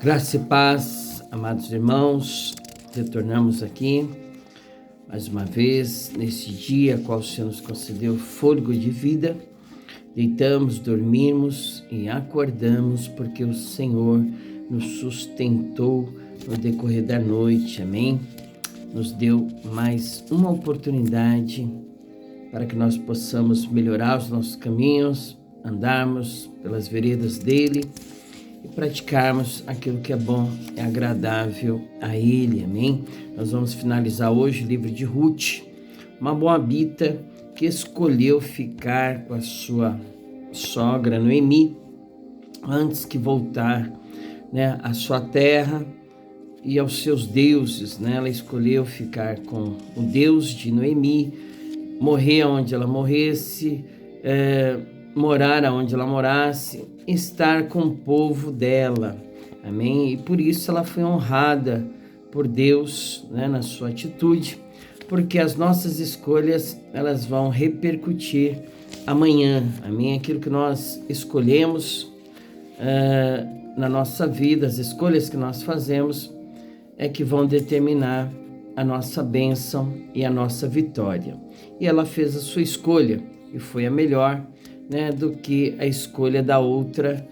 Graça e paz, amados irmãos, retornamos aqui mais uma vez nesse dia qual o Senhor nos concedeu fôlego de vida. Deitamos, dormimos e acordamos porque o Senhor nos sustentou no decorrer da noite, amém? Nos deu mais uma oportunidade para que nós possamos melhorar os nossos caminhos, andarmos pelas veredas dele e praticarmos aquilo que é bom e agradável a Ele, amém? Nós vamos finalizar hoje o livro de Ruth, uma moabita que escolheu ficar com a sua sogra Noemi antes que voltar, à sua terra e aos seus deuses, Ela escolheu ficar com o Deus de Noemi, morrer onde ela morresse, morar onde ela morasse, estar com o povo dela, amém? E por isso ela foi honrada por Deus, na sua atitude, porque as nossas escolhas, elas vão repercutir amanhã, amém? Aquilo que nós escolhemos na nossa vida, as escolhas que nós fazemos, é que vão determinar a nossa bênção e a nossa vitória. E ela fez a sua escolha, e foi a melhor, do que a escolha da outra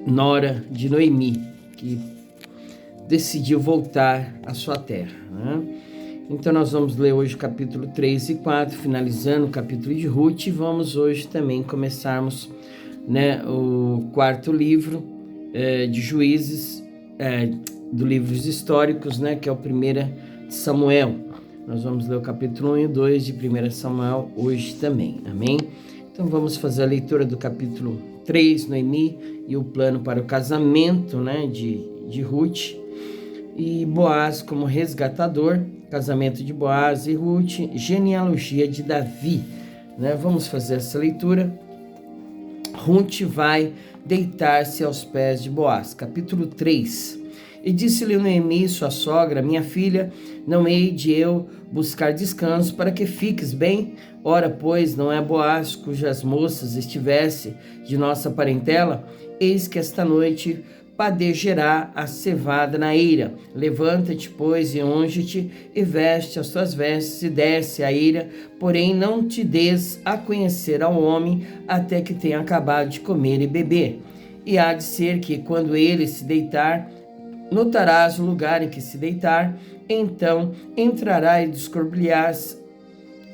nora de Noemi, que decidiu voltar à sua terra. Então nós vamos ler hoje o capítulo 3 e 4, finalizando o capítulo de Ruth, e vamos hoje também começarmos o quarto livro de Juízes, do livros históricos, que é o 1 Samuel. Nós vamos ler o capítulo 1 e 2 de 1 Samuel hoje também, amém? Então vamos fazer a leitura do capítulo 3, Noemi e o plano para o casamento, de Ruth e Boaz como resgatador, casamento de Boaz e Ruth, genealogia de Davi, Vamos fazer essa leitura. Ruth vai deitar-se aos pés de Boaz, capítulo 3. E disse-lhe Noemi, sua sogra: minha filha, não hei de eu buscar descanso para que fiques bem? Ora, pois, não é Boaz cujas moças estivesse de nossa parentela? Eis que esta noite padejará a cevada na eira. Levanta-te, pois, e unge-te, e veste as tuas vestes, e desce a eira, porém não te des a conhecer ao homem, até que tenha acabado de comer e beber. E há de ser que, quando ele se deitar, notarás o lugar em que se deitar, então entrará e descobrirás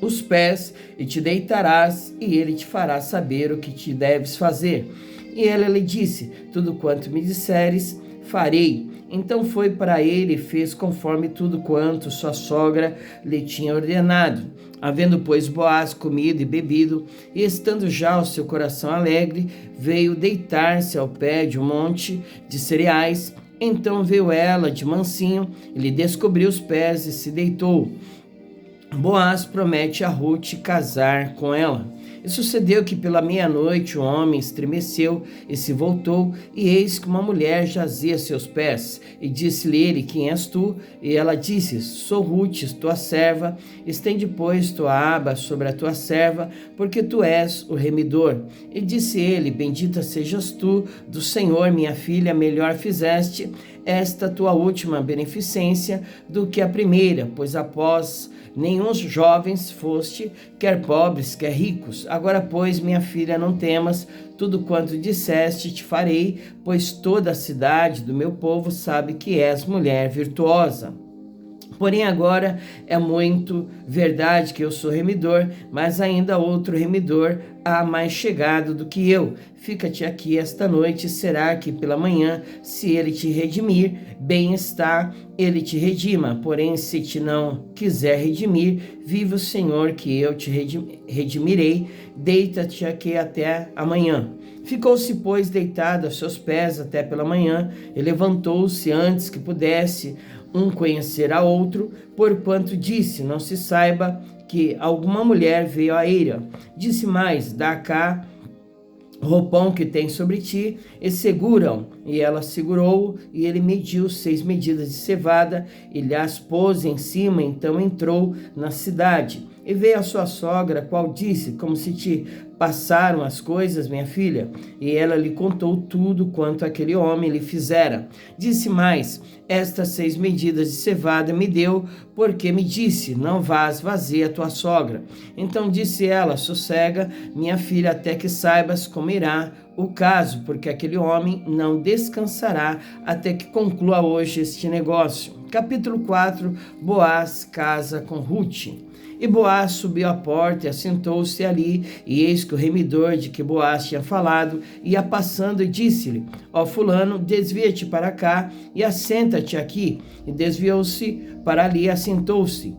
os pés, e te deitarás, e ele te fará saber o que te deves fazer. E ela lhe disse: tudo quanto me disseres, farei. Então foi para ele e fez conforme tudo quanto sua sogra lhe tinha ordenado. Havendo, pois, Boaz comido e bebido, e estando já o seu coração alegre, veio deitar-se ao pé de um monte de cereais. Então veio ela de mansinho, e lhe descobriu os pés e se deitou. Boaz promete a Ruth casar com ela. E sucedeu que pela meia-noite o homem estremeceu e se voltou, e eis que uma mulher jazia a seus pés. E disse-lhe ele: quem és tu? E ela disse: sou Ruth, tua serva. Estende, pois, tua aba sobre a tua serva, porque tu és o remidor. E disse ele: bendita sejas tu do Senhor, minha filha, melhor fizeste esta tua última beneficência do que a primeira, pois após nenhum jovens foste, quer pobres, quer ricos. Agora, pois, minha filha, não temas, tudo quanto disseste te farei, pois toda a cidade do meu povo sabe que és mulher virtuosa. Porém agora é muito verdade que eu sou remidor, mas ainda outro remidor há mais chegado do que eu. Fica-te aqui esta noite, será que pela manhã, se ele te redimir, bem está, ele te redima. Porém, se te não quiser redimir, vive o Senhor que eu te redimirei. Deita-te aqui até amanhã. Ficou-se, pois, deitado aos seus pés até pela manhã, e levantou-se antes que pudesse um conhecer a outro, porquanto disse: não se saiba que alguma mulher veio à eira. Disse mais: dá cá o roupão que tem sobre ti, e segura-o. E ela segurou-o, e ele mediu 6 medidas de cevada, e lhe as pôs em cima, então entrou na cidade. E veio a sua sogra, qual disse: como se te passaram as coisas, minha filha? E ela lhe contou tudo quanto aquele homem lhe fizera. Disse mais: estas 6 medidas de cevada me deu, porque me disse: não vás vazia a tua sogra. Então disse ela: sossega, minha filha, até que saibas como irá o caso, porque aquele homem não descansará até que conclua hoje este negócio. Capítulo 4. Boaz casa com Ruth. E Boaz subiu à porta e assentou-se ali, e eis que o remidor de que Boaz tinha falado ia passando e disse-lhe: ó fulano, desvia-te para cá e assenta-te aqui. E desviou-se para ali e assentou-se.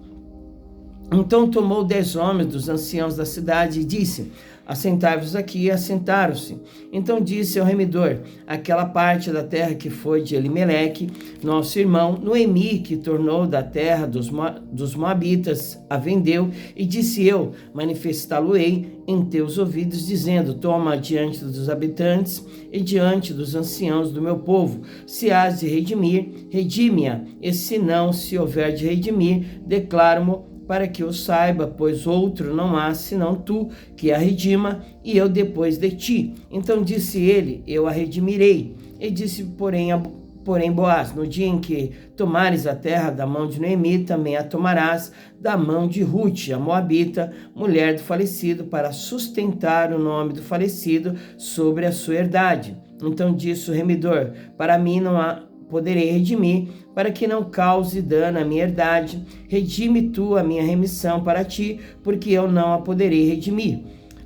Então tomou 10 homens dos anciãos da cidade e disse: assentai-vos aqui, e assentaram-se. Então disse ao remidor: aquela parte da terra que foi de Elimeleque, nosso irmão, Noemi, que tornou da terra dos Moabitas, a vendeu, e disse eu: manifestá-lo-ei em teus ouvidos, dizendo: toma diante dos habitantes e diante dos anciãos do meu povo. Se hás de redimir, redime-a, e se não, se houver de redimir, declaro-mo, para que eu saiba, pois outro não há senão tu, que a redima, e eu depois de ti. Então disse ele: eu a redimirei. E disse, porém Boaz: no dia em que tomares a terra da mão de Noemi, também a tomarás da mão de Ruth, a moabita, mulher do falecido, para sustentar o nome do falecido sobre a sua herdade. Então disse o remidor: para mim não há poderei redimir, para que não cause dano à minha herdade. Redime tu a minha remissão para ti, porque eu não a poderei redimir.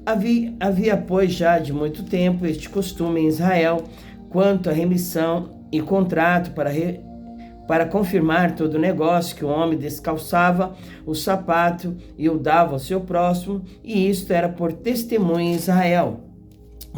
Havia, pois, já de muito tempo este costume em Israel, quanto à remissão e contrato para confirmar todo o negócio, que o homem descalçava o sapato e o dava ao seu próximo, e isto era por testemunho em Israel.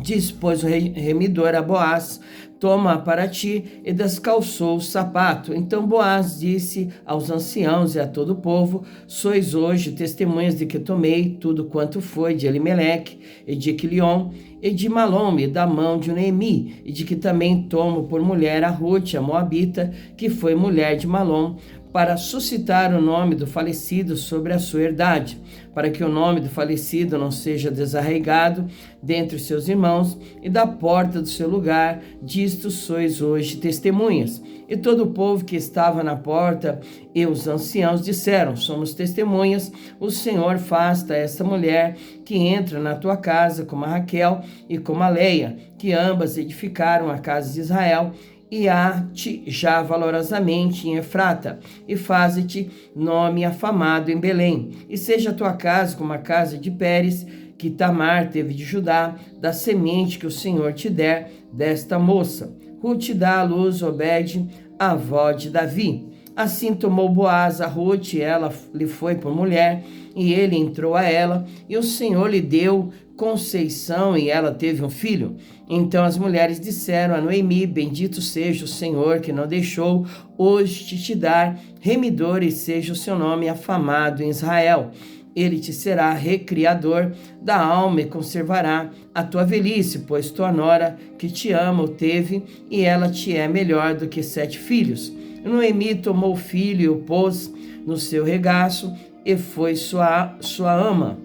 Disse, pois, o remidor a Boaz: toma para ti, e descalçou o sapato. Então Boaz disse aos anciãos e a todo o povo: sois hoje testemunhas de que tomei tudo quanto foi de Elimeleque, e de Quilion, e de Malom, e da mão de Noemi, e de que também tomo por mulher a Ruth, a moabita, que foi mulher de Malom, para suscitar o nome do falecido sobre a sua herdade, para que o nome do falecido não seja desarraigado dentre os seus irmãos, e da porta do seu lugar, disto sois hoje testemunhas. E todo o povo que estava na porta e os anciãos disseram: somos testemunhas, o Senhor faça esta mulher que entra na tua casa, como a Raquel e como a Leia, que ambas edificaram a casa de Israel, e há-te já valorosamente em Efrata, e faze-te nome afamado em Belém, e seja a tua casa como a casa de Pérez, que Tamar teve de Judá, da semente que o Senhor te der desta moça. Ruth dá à luz Obed, a avó de Davi. Assim tomou Boaz a Ruth, e ela lhe foi por mulher, e ele entrou a ela, e o Senhor lhe deu conceição, e ela teve um filho. Então as mulheres disseram a Noemi: bendito seja o Senhor, que não deixou hoje te dar remidor, e seja o seu nome afamado em Israel. Ele te será recriador da alma e conservará a tua velhice, pois tua nora que te ama o teve, e ela te é melhor do que 7 filhos. Noemi tomou o filho e o pôs no seu regaço, e foi sua ama.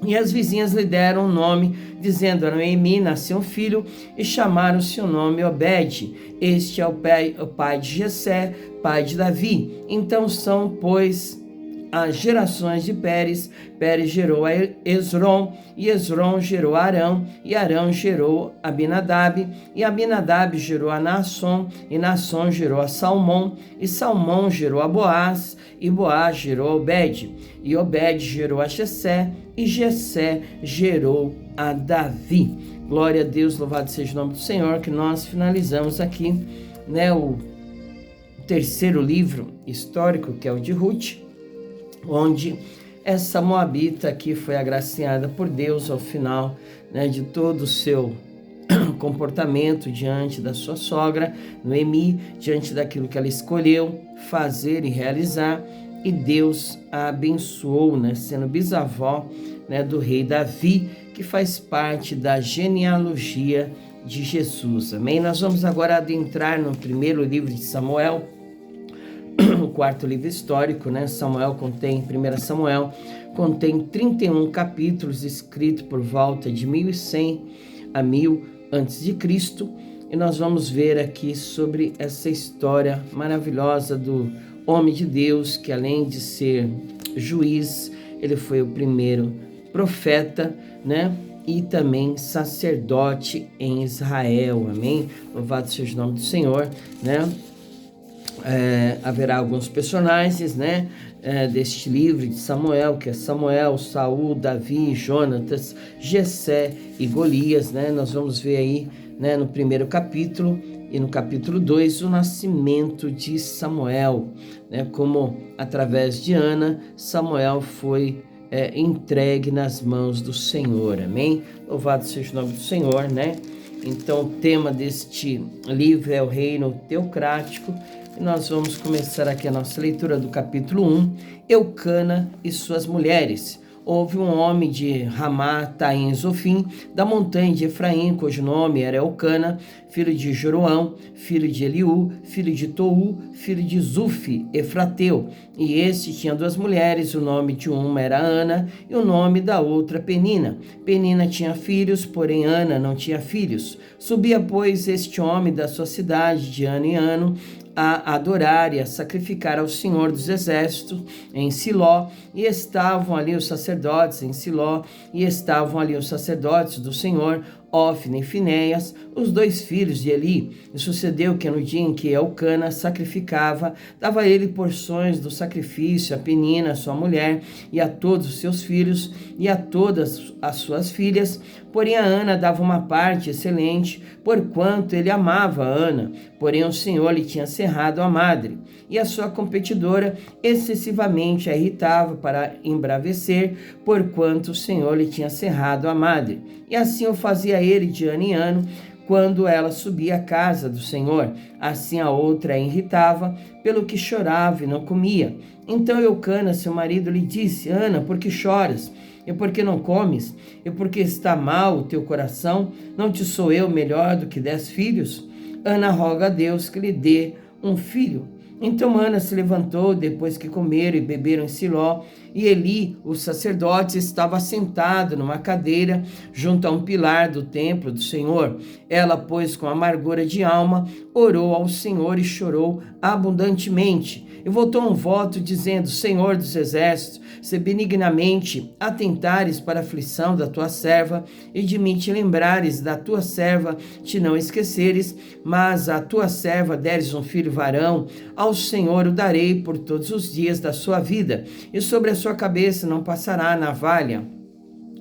E as vizinhas lhe deram um nome, dizendo: a Noemi nasceu um filho, e chamaram seu nome Obed. Este é o pai de Jessé, pai de Davi. Então são, pois, as gerações de Pérez. Pérez gerou a Esrom, e Esrom gerou a Arão, e Arão gerou a Abinadab, e Abinadab gerou a Naasson, e Naasson gerou a Salmão, e Salmão gerou a Boaz, e Boaz gerou a Obed, e Obed gerou a Jessé, e Jessé gerou a Davi. Glória a Deus, louvado seja o nome do Senhor, que nós finalizamos aqui, o terceiro livro histórico, que é o de Ruth, onde essa moabita aqui foi agraciada por Deus ao final, de todo o seu comportamento diante da sua sogra, Noemi, diante daquilo que ela escolheu fazer e realizar, e Deus a abençoou, sendo bisavó, do rei Davi, que faz parte da genealogia de Jesus. Amém? Nós vamos agora adentrar no primeiro livro de Samuel, o quarto livro histórico, Samuel contém 1 Samuel, contém 31 capítulos, escrito por volta de 1100 a 1000 a.C., e nós vamos ver aqui sobre essa história maravilhosa do homem de Deus, que além de ser juiz, ele foi o primeiro profeta, né? E também sacerdote em Israel, amém? Louvado seja o nome do Senhor, né? Haverá alguns personagens, né? Deste livro de Samuel, que é Samuel, Saul, Davi, Jonatas, Jessé e Golias, né? Nós vamos ver aí, né, no primeiro capítulo e no capítulo 2 o nascimento de Samuel, né? Como através de Ana, Samuel foi entregue nas mãos do Senhor, amém? Louvado seja o nome do Senhor, né? Então o tema deste livro é o reino teocrático. E nós vamos começar aqui a nossa leitura do capítulo 1, Eucana e suas mulheres. Houve um homem de Ramá, Taim, Zofim, da montanha de Efraim, cujo nome era Eucana, filho de Joroão, filho de Eliú, filho de Tou, filho de Zufi, Efrateu. E este tinha duas mulheres, o nome de uma era Ana e o nome da outra Penina. Penina tinha filhos, porém Ana não tinha filhos. Subia, pois, este homem da sua cidade de ano em ano, a adorar e a sacrificar ao Senhor dos Exércitos em Siló, e estavam ali os sacerdotes em Siló, e estavam ali os sacerdotes do Senhor, Ofne e Finéias, os dois filhos de Eli. E sucedeu que no dia em que Eucana sacrificava, dava ele porções do sacrifício a Penina, sua mulher, e a todos os seus filhos, e a todas as suas filhas. Porém a Ana dava uma parte excelente, porquanto ele amava a Ana. Porém o Senhor lhe tinha cerrado a madre, e a sua competidora excessivamente a irritava para embravecer, porquanto o Senhor lhe tinha cerrado a madre. E assim o fazia ele de ano em ano, quando ela subia à casa do Senhor. Assim a outra a irritava, pelo que chorava e não comia. Então Eucana, seu marido, lhe disse: Ana, por que choras? E por que não comes? E por que está mal o teu coração? Não te sou eu melhor do que 10 filhos? Ana roga a Deus que lhe dê um filho. Então Ana se levantou, depois que comeram e beberam em Siló, e Eli, o sacerdote, estava sentado numa cadeira junto a um pilar do templo do Senhor. Ela, pois, com amargura de alma, orou ao Senhor e chorou abundantemente. E voltou um voto dizendo: Senhor dos exércitos, se benignamente atentares para a aflição da tua serva, e de mim te lembrares da tua serva, te não esqueceres, mas à tua serva deres um filho varão, ao Senhor o darei por todos os dias da sua vida, e sobre a sua cabeça não passará a navalha.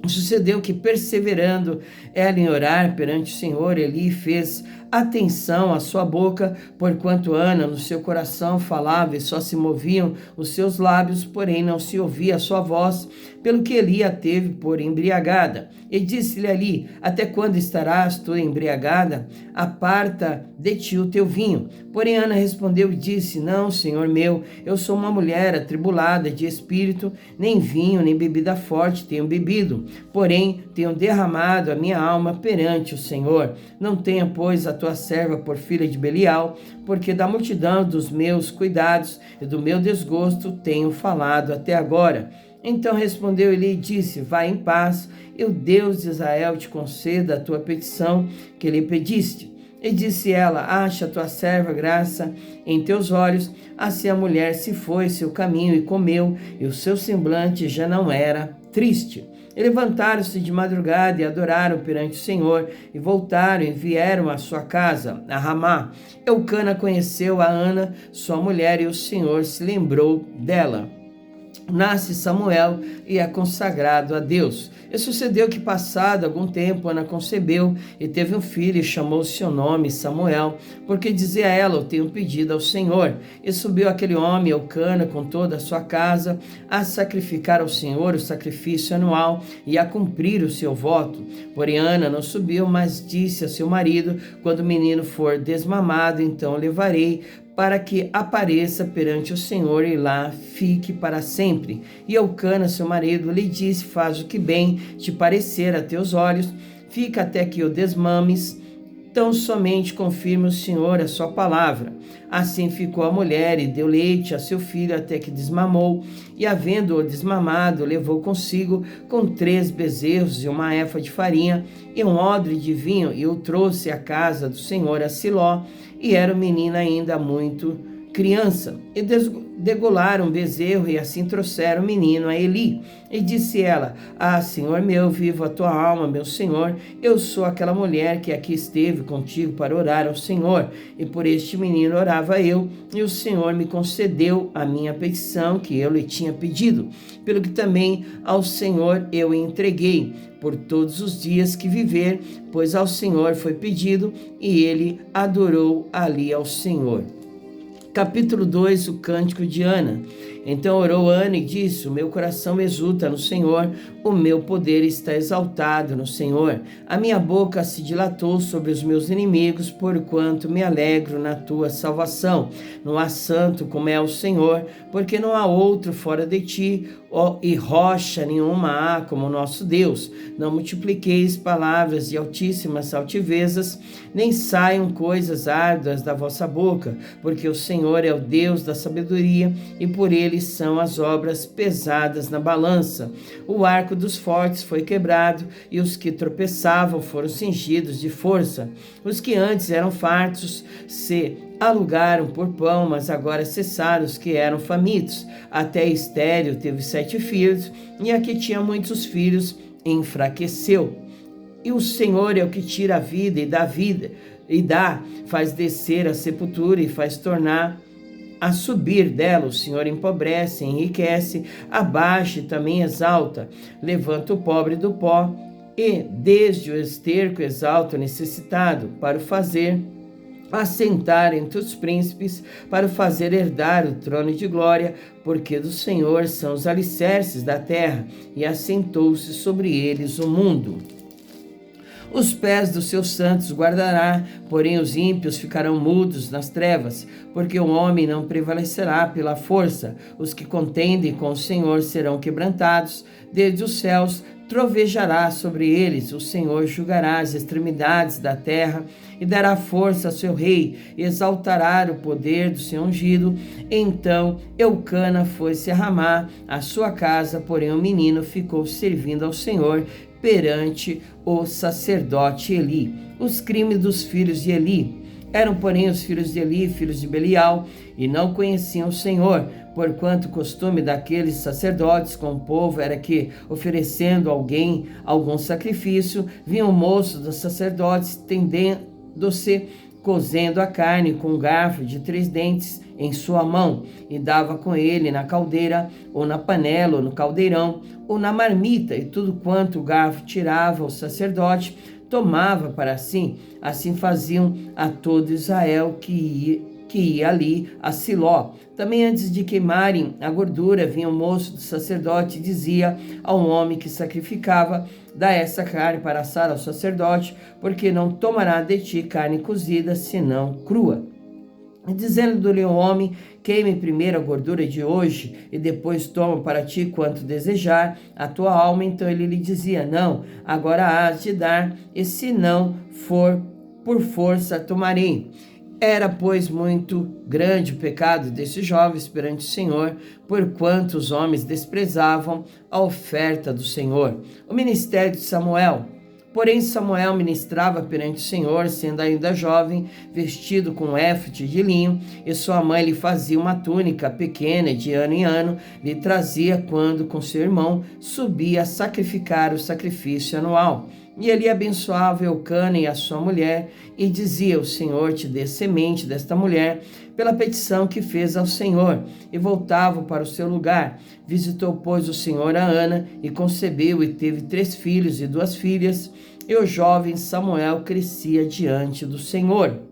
Sucedeu que, perseverando ela em orar perante o Senhor, Eli fez atenção à sua boca, porquanto Ana no seu coração falava e só se moviam os seus lábios, porém não se ouvia a sua voz, pelo que Eli a teve por embriagada. E disse-lhe ali: até quando estarás tu embriagada? Aparta de ti o teu vinho. Porém Ana respondeu e disse: não, Senhor meu, eu sou uma mulher atribulada de espírito, nem vinho nem bebida forte tenho bebido, porém tenho derramado a minha alma perante o Senhor. Não tenha, pois, a tua serva por filha de Belial, porque da multidão dos meus cuidados e do meu desgosto tenho falado até agora. Então respondeu Eli e disse: vai em paz, e o Deus de Israel te conceda a tua petição que lhe pediste. E disse ela: acha a tua serva graça em teus olhos. Assim a mulher se foi seu caminho e comeu, e o seu semblante já não era triste. E levantaram-se de madrugada e adoraram perante o Senhor, e voltaram e vieram à sua casa, a Ramá. Eucana conheceu a Ana, sua mulher, e o Senhor se lembrou dela. Nasce Samuel e é consagrado a Deus. E sucedeu que, passado algum tempo, Ana concebeu e teve um filho, e chamou seu nome Samuel, porque dizia ela: eu tenho pedido ao Senhor. E subiu aquele homem, Eucana, com toda a sua casa, a sacrificar ao Senhor o sacrifício anual e a cumprir o seu voto. Porém Ana não subiu, mas disse a seu marido: quando o menino for desmamado, então o levarei, para que apareça perante o Senhor e lá fique para sempre. E Eucana, seu marido, lhe disse: faz o que bem te parecer a teus olhos, fica até que o desmames. tão somente confirme o Senhor a sua palavra. Assim ficou a mulher e deu leite a seu filho até que desmamou, e havendo-o desmamado, levou consigo com 3 bezerros e uma efa de farinha e um odre de vinho, e o trouxe à casa do Senhor a Siló, e era o menino ainda muito criança. E degolaram um bezerro, e assim trouxeram o menino a Eli. E disse ela: Ah, Senhor meu, viva a tua alma, meu Senhor, eu sou aquela mulher que aqui esteve contigo para orar ao Senhor, e por este menino orava eu, e o Senhor me concedeu a minha petição que eu lhe tinha pedido, pelo que também ao Senhor eu entreguei por todos os dias que viver, pois ao Senhor foi pedido, e ele adorou ali ao Senhor. Capítulo 2, o cântico de Ana. Então orou Ana e disse: O meu coração exulta no Senhor, o meu poder está exaltado no Senhor. A minha boca se dilatou sobre os meus inimigos, porquanto me alegro na tua salvação. Não há santo como é o Senhor, porque não há outro fora de ti, e rocha nenhuma há como o nosso Deus. Não multipliqueis palavras de altíssimas altivezas, nem saiam coisas árduas da vossa boca, porque o Senhor é o Deus da sabedoria, e por ele são as obras pesadas na balança. O arco dos fortes foi quebrado, e os que tropeçavam foram cingidos de força. Os que antes eram fartos se alugaram por pão, mas agora cessaram os que eram famintos. Até Estéreo teve 7 filhos, e a que tinha muitos filhos enfraqueceu. E o Senhor é o que tira a vida, faz descer a sepultura e faz tornar a subir dela. O Senhor empobrece, enriquece, abaixa e também exalta. Levanta o pobre do pó, e desde o esterco exalta o necessitado, para o fazer assentar entre os príncipes, para o fazer herdar o trono de glória, porque do Senhor são os alicerces da terra, e assentou-se sobre eles o mundo. Os pés dos seus santos guardará, porém os ímpios ficarão mudos nas trevas, porque o homem não prevalecerá pela força. Os que contendem com o Senhor serão quebrantados, desde os céus trovejará sobre eles. O Senhor julgará as extremidades da terra e dará força ao seu rei, e exaltará o poder do seu ungido. Então Eucana foi-se a Ramá, a sua casa, porém o menino ficou servindo ao Senhor perante o sacerdote Eli. Os crimes dos filhos de Eli. Eram, porém, os filhos de Eli, filhos de Belial, e não conheciam o Senhor, porquanto o costume daqueles sacerdotes com o povo era que, oferecendo a alguém algum sacrifício, vinha o moço dos sacerdotes, tendendo-se, cozendo a carne com um garfo de 3 dentes em sua mão, e dava com ele na caldeira, ou na panela, ou no caldeirão, ou na marmita, e tudo quanto o garfo tirava o sacerdote, tomava para si. Assim faziam a todo Israel que ia ali a Siló. Também antes de queimarem a gordura, vinha o moço do sacerdote e dizia ao homem que sacrificava: dá essa carne para assar ao sacerdote, porque não tomará de ti carne cozida, senão crua. E dizendo-lhe o homem: queime primeiro a gordura de hoje, e depois toma para ti quanto desejar a tua alma. Então ele lhe dizia: não, agora hás de dar, e se não for por força, tomarei. Era, pois, muito grande o pecado desses jovens perante o Senhor, porquanto os homens desprezavam a oferta do Senhor. O ministério de Samuel. Porém, Samuel ministrava perante o Senhor, sendo ainda jovem, vestido com éfode de linho, e sua mãe lhe fazia uma túnica pequena, e de ano em ano lhe trazia, quando com seu irmão subia a sacrificar o sacrifício anual. E ele abençoava Eucana e a sua mulher, e dizia: o Senhor te dê semente desta mulher, pela petição que fez ao Senhor. E voltavam para o seu lugar. Visitou, pois, o Senhor a Ana, e concebeu, e teve 3 filhos e 2 filhas. E o jovem Samuel crescia diante do Senhor.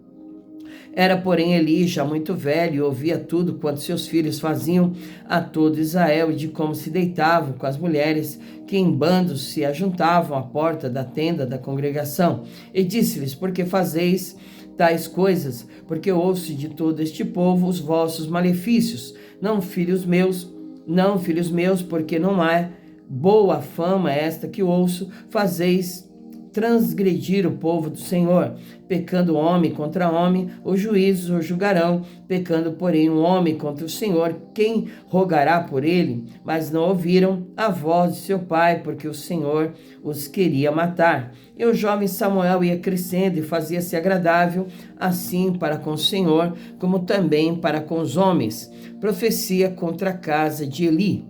Era, porém, Eli já muito velho, e ouvia tudo quanto seus filhos faziam a todo Israel, e de como se deitavam com as mulheres que em bandos se ajuntavam à porta da tenda da congregação. E disse-lhes: por que fazeis tais coisas? Porque ouço de todo este povo os vossos malefícios. Não, filhos meus, porque não é boa fama esta que ouço. Fazeis transgredir o povo do Senhor. Pecando homem contra homem, os juízes o julgarão. Pecando, porém, um homem contra o Senhor, quem rogará por ele? Mas não ouviram a voz de seu pai, porque o Senhor os queria matar. E o jovem Samuel ia crescendo e fazia-se agradável, assim para com o Senhor, como também para com os homens. Profecia contra a casa de Eli.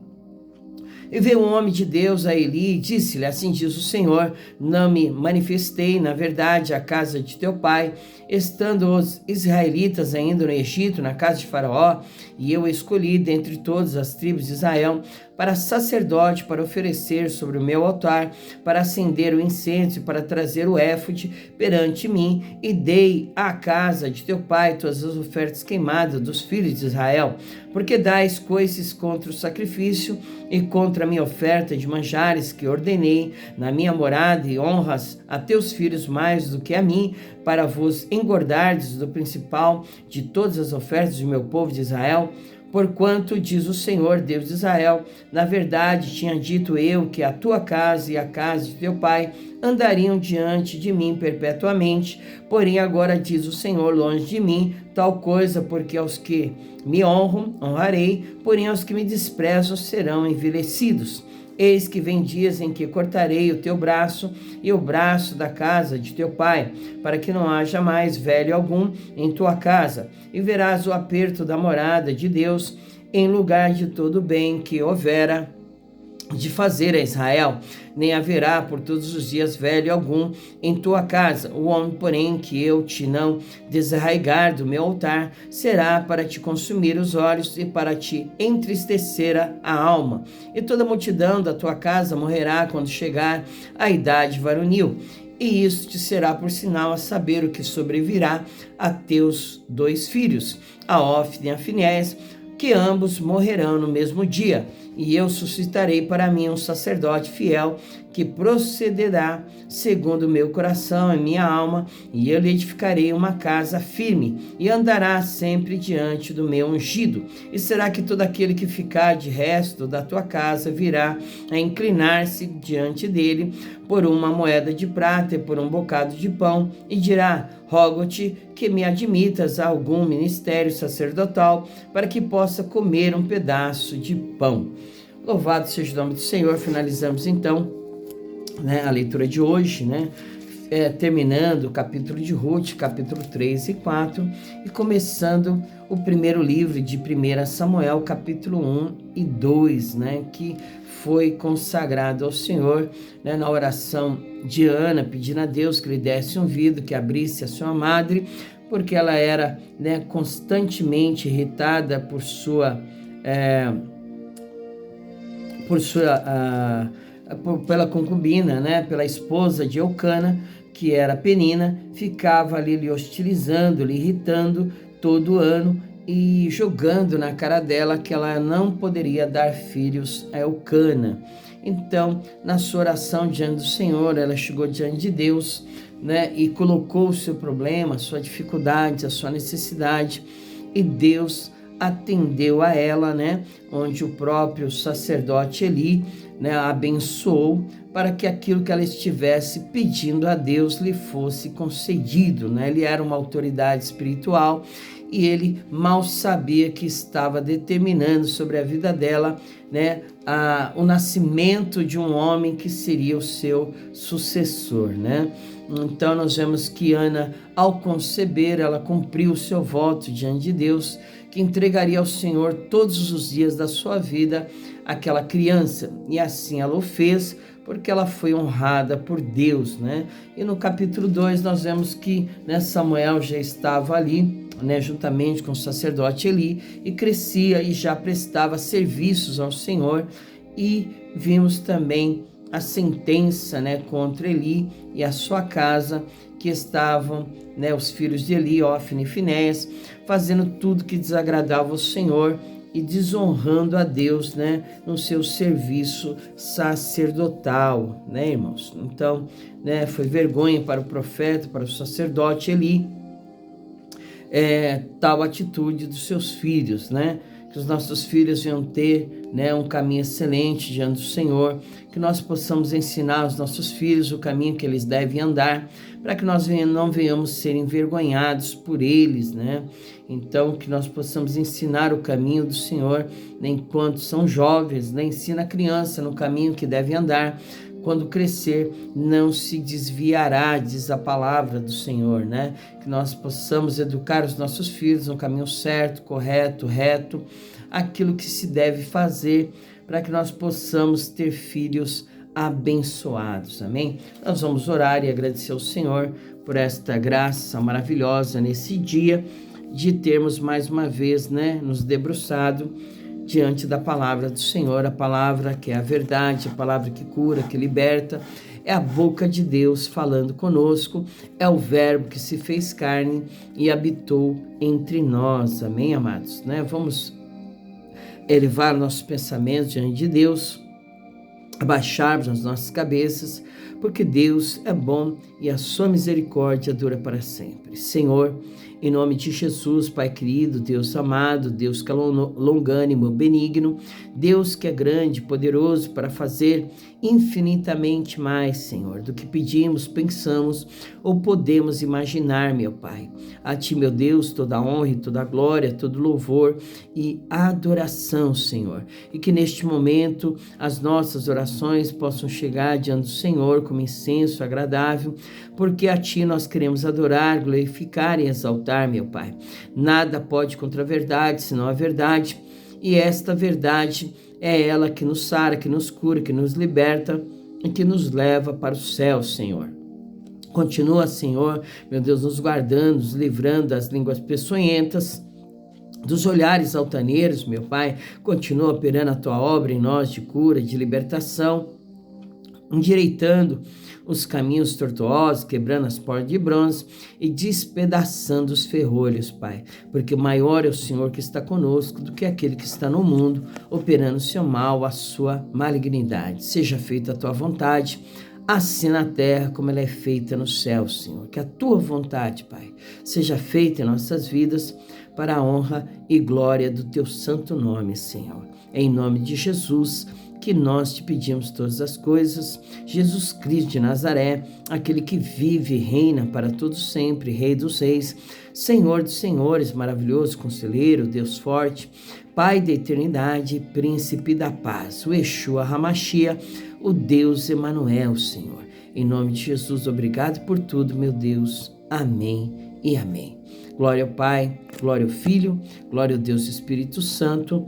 E veio um homem de Deus a Eli e disse-lhe: assim diz o Senhor, não me manifestei, na verdade, à casa de teu pai, estando os israelitas ainda no Egito, na casa de Faraó, e eu escolhi dentre todas as tribos de Israel para sacerdote, para oferecer sobre o meu altar, para acender o incenso, para trazer o éfode perante mim, e dei à casa de teu pai todas as ofertas queimadas dos filhos de Israel, porque dais coices contra o sacrifício e contra a minha oferta de manjares que ordenei na minha morada, e honras a teus filhos mais do que a mim, para vos engordardes do principal de todas as ofertas do meu povo de Israel. Porquanto, diz o Senhor, Deus de Israel, na verdade tinha dito eu que a tua casa e a casa de teu pai andariam diante de mim perpetuamente, porém agora diz o Senhor, longe de mim tal coisa, porque aos que me honram, honrarei, porém aos que me desprezam serão envelhecidos. Eis que vem dias em que cortarei o teu braço e o braço da casa de teu pai, para que não haja mais velho algum em tua casa, e verás o aperto da morada de Deus em lugar de todo o bem que houvera de fazer a Israel, nem haverá por todos os dias velho algum em tua casa. O homem, porém, que eu te não desarraigar do meu altar, será para te consumir os olhos e para te entristecer a alma. E toda a multidão da tua casa morrerá quando chegar a idade varonil. E isso te será por sinal a saber o que sobrevirá a teus dois filhos, a Ofne e a Finéias, que ambos morrerão no mesmo dia. E eu suscitarei para mim um sacerdote fiel, que procederá segundo o meu coração e minha alma, e eu lhe edificarei uma casa firme, e andará sempre diante do meu ungido. E será que todo aquele que ficar de resto da tua casa virá a inclinar-se diante dele por uma moeda de prata e por um bocado de pão, e dirá: rogo-te que me admitas a algum ministério sacerdotal, para que possa comer um pedaço de pão. Louvado seja o nome do Senhor. Finalizamos então, a leitura de hoje, terminando o capítulo de Ruth, capítulo 3 e 4, e começando o primeiro livro de 1 Samuel, capítulo 1 e 2, que foi consagrado ao Senhor, na oração de Ana, pedindo a Deus que lhe desse um ouvido, que abrisse a sua madre, porque ela era constantemente irritada pela concubina, pela esposa de Eucana, que era Penina, ficava ali lhe hostilizando, lhe irritando todo ano e jogando na cara dela que ela não poderia dar filhos a Eucana. Então, na sua oração diante do Senhor, ela chegou diante de Deus, e colocou o seu problema, a sua dificuldade, a sua necessidade, e Deus atendeu a ela, onde o próprio sacerdote Eli, a abençoou para que aquilo que ela estivesse pedindo a Deus lhe fosse concedido, Ele era uma autoridade espiritual e ele mal sabia que estava determinando sobre a vida dela, o nascimento de um homem que seria o seu sucessor, Então nós vemos que Ana, ao conceber, ela cumpriu o seu voto diante de Deus, que entregaria ao Senhor todos os dias da sua vida aquela criança. E assim ela o fez, porque ela foi honrada por Deus, E no capítulo 2 nós vemos que Samuel já estava ali, juntamente com o sacerdote Eli, e crescia e já prestava serviços ao Senhor. E vimos também a sentença, contra Eli e a sua casa, que estavam, os filhos de Eli, Ofne e Finéias, fazendo tudo que desagradava ao Senhor e desonrando a Deus, no seu serviço sacerdotal, irmãos? Então, foi vergonha para o profeta, para o sacerdote Eli, tal atitude dos seus filhos, que os nossos filhos venham ter, né, um caminho excelente diante do Senhor, que nós possamos ensinar aos nossos filhos o caminho que eles devem andar, para que nós não venhamos ser envergonhados por eles, né? Então, que nós possamos ensinar o caminho do Senhor, né, enquanto são jovens, né? Ensina a criança no caminho que deve andar. Quando crescer, não se desviará, diz a palavra do Senhor, né? Que nós possamos educar os nossos filhos no caminho certo, correto, reto, aquilo que se deve fazer para que nós possamos ter filhos abençoados, amém? Nós vamos orar e agradecer ao Senhor por esta graça maravilhosa nesse dia de termos mais uma vez, né, nos debruçado diante da palavra do Senhor, a palavra que é a verdade, a palavra que cura, que liberta, é a boca de Deus falando conosco, é o verbo que se fez carne e habitou entre nós, amém, amados? Né? Vamos elevar nossos pensamentos diante de Deus, abaixarmos as nossas cabeças, porque Deus é bom e a sua misericórdia dura para sempre. Senhor, em nome de Jesus, Pai querido, Deus amado, Deus que é longânimo, benigno, Deus que é grande, poderoso para fazer infinitamente mais, Senhor, do que pedimos, pensamos ou podemos imaginar, meu Pai. A Ti, meu Deus, toda honra e toda glória, todo louvor e adoração, Senhor. E que neste momento as nossas orações possam chegar diante do Senhor como incenso agradável, porque a Ti nós queremos adorar, glorificar e exaltar, meu Pai. Nada pode contra a verdade, senão a verdade, e esta verdade é ela que nos sara, que nos cura, que nos liberta e que nos leva para o céu, Senhor. Continua, Senhor, meu Deus, nos guardando, nos livrando das línguas peçonhentas, dos olhares altaneiros, meu Pai. Continua operando a Tua obra em nós de cura, de libertação, endireitando os caminhos tortuosos, quebrando as portas de bronze e despedaçando os ferrolhos, Pai. Porque maior é o Senhor que está conosco do que aquele que está no mundo, operando o seu mal, a sua malignidade. Seja feita a Tua vontade, assim na terra como ela é feita no céu, Senhor. Que a Tua vontade, Pai, seja feita em nossas vidas para a honra e glória do Teu santo nome, Senhor. Em nome de Jesus, que nós te pedimos todas as coisas, Jesus Cristo de Nazaré, aquele que vive e reina para todo sempre, Rei dos reis, Senhor dos senhores, maravilhoso conselheiro, Deus forte, Pai da eternidade, Príncipe da paz, o Yeshua HaMashiach, o Deus Emanuel, Senhor. Em nome de Jesus, obrigado por tudo, meu Deus. Amém e amém. Glória ao Pai, glória ao Filho, glória ao Deus Espírito Santo.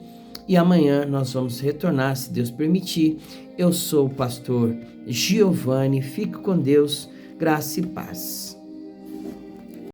E amanhã nós vamos retornar, se Deus permitir. Eu sou o pastor Giovanni. Fique com Deus, graça e paz.